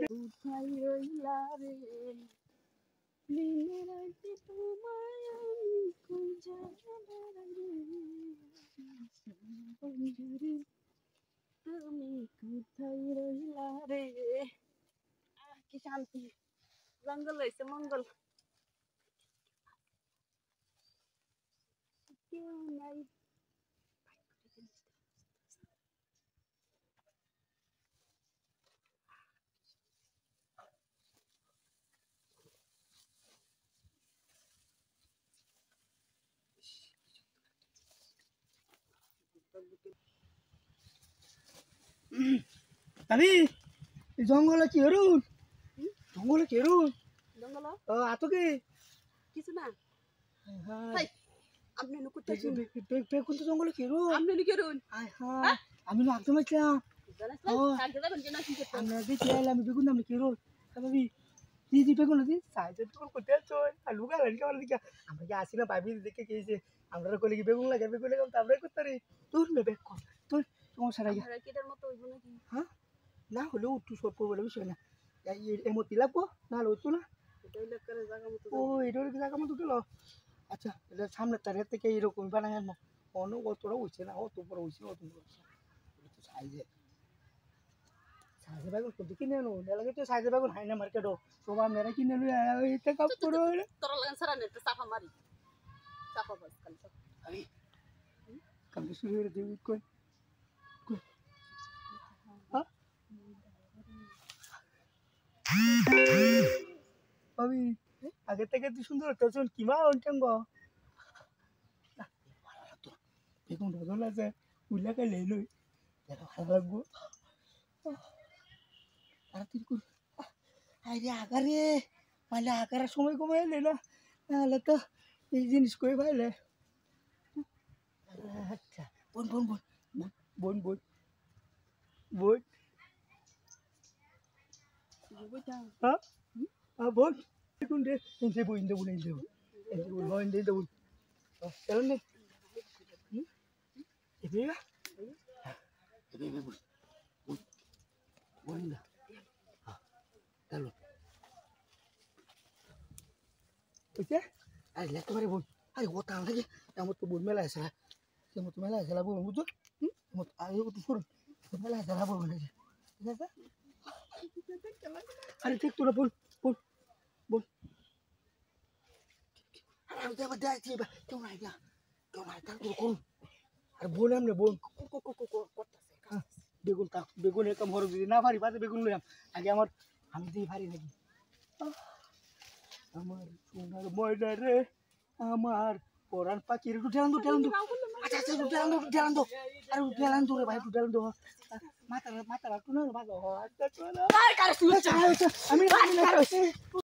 কোথায় রইলা রে দিনের রাতে তোমায় আমি খুঁজে বন্ধুরে তুমি কোথায় রইলা রে কি শান্তি জঙ্গল হয়েছে মঙ্গল কেউ নাই আমি জঙ্গলে কি হরুন জঙ্গলে কি হরুন জঙ্গল আতো কি কিছু না হাই আপনি কোথায় বেগুন তো জঙ্গলে কি হরুন আপনি কেরুন আমি না একদম আসলাম আমরা দেখি আমি বেগুন নাম কি হরুন ভাবি দিদি বেগুন দি সাইজে বেগুন করতে আছো আলু গালেন কেমন দিকে আমরা কি আসি না ভাবি দেখে গিয়েছে আমরা কলে কি বেগুন লাগে তারপরে করতে পারি তোর নেবে তোর তোমার সারা কেটার মতো হইব নাকি হ্যাঁ না হলেও একটু সর্প বলে বিষয় না এমতি লাগবো না হলে হতো না ও এটার জায়গা মতো গেল আচ্ছা এটা সামনের তারিখ থেকে এইরকম বানাই আনবো অনেক অতটা উঠছে না অত বড় উঠছে অত বড় উঠছে তো সাইজে সাইজে বেগুন কিন্তু কিনে আনো লাগে তো সাইজে বেগুন হয় না মার্কেটও সবাই মেরা কিনে আনো এটা কাপ করো তোরা লাগান সারা নেট চাপা মারি চাপা বাস আমি কালকে শুরু করে দেব কই আমি আগে থেকে তুই সুন্দর একটা চল কি মা অন্টাঙ্গ বেগুন রোজন আছে উল্লা কে লে লই এটা ভালো লাগবো তাড়াতাড়ি কর আরে আগারে মানে আগার সময় কমে এলে না নাহলে তো এই জিনিস কই পাইলে আচ্ছা বোন বোন বোন বোন বোন বোন হ্যাঁ বোন দেখুন রে ইন্দে বোন ইন্দে বোন ইন্দে বোন ইন্দে বোন চলুন নে এবে এবে বোন বোন না চলো বুঝছে আরে লেখতে পারে বোন আরে ও তাহলে কি আমার তো বোন মেলা আছে আমার তো মেলা আছে বোন বুঝছো আরে ও তো শুনুন মেলা আছে বোন ঠিক আছে আরে ঠিক তোরা বোন বোন বোন আরে দেখো দেখছি কেউ নাই তার তো করুন আর বোন আমনে বোন বেগুন তা বেগুন এরকম হরক যদি না পারি পাতে বেগুন লইলাম আগে আমার আমি দিই পারি নাকি আমার সোনার ময়না রে আমার পরাণ পাখি একটু ঠেলান দো আচ্ছা আচ্ছা একটু ঠেলান দো আরে ঠেলান দো রে ভাই একটু ঠেলান দো মাথা রাখতো না মাথা আচ্ছা আমি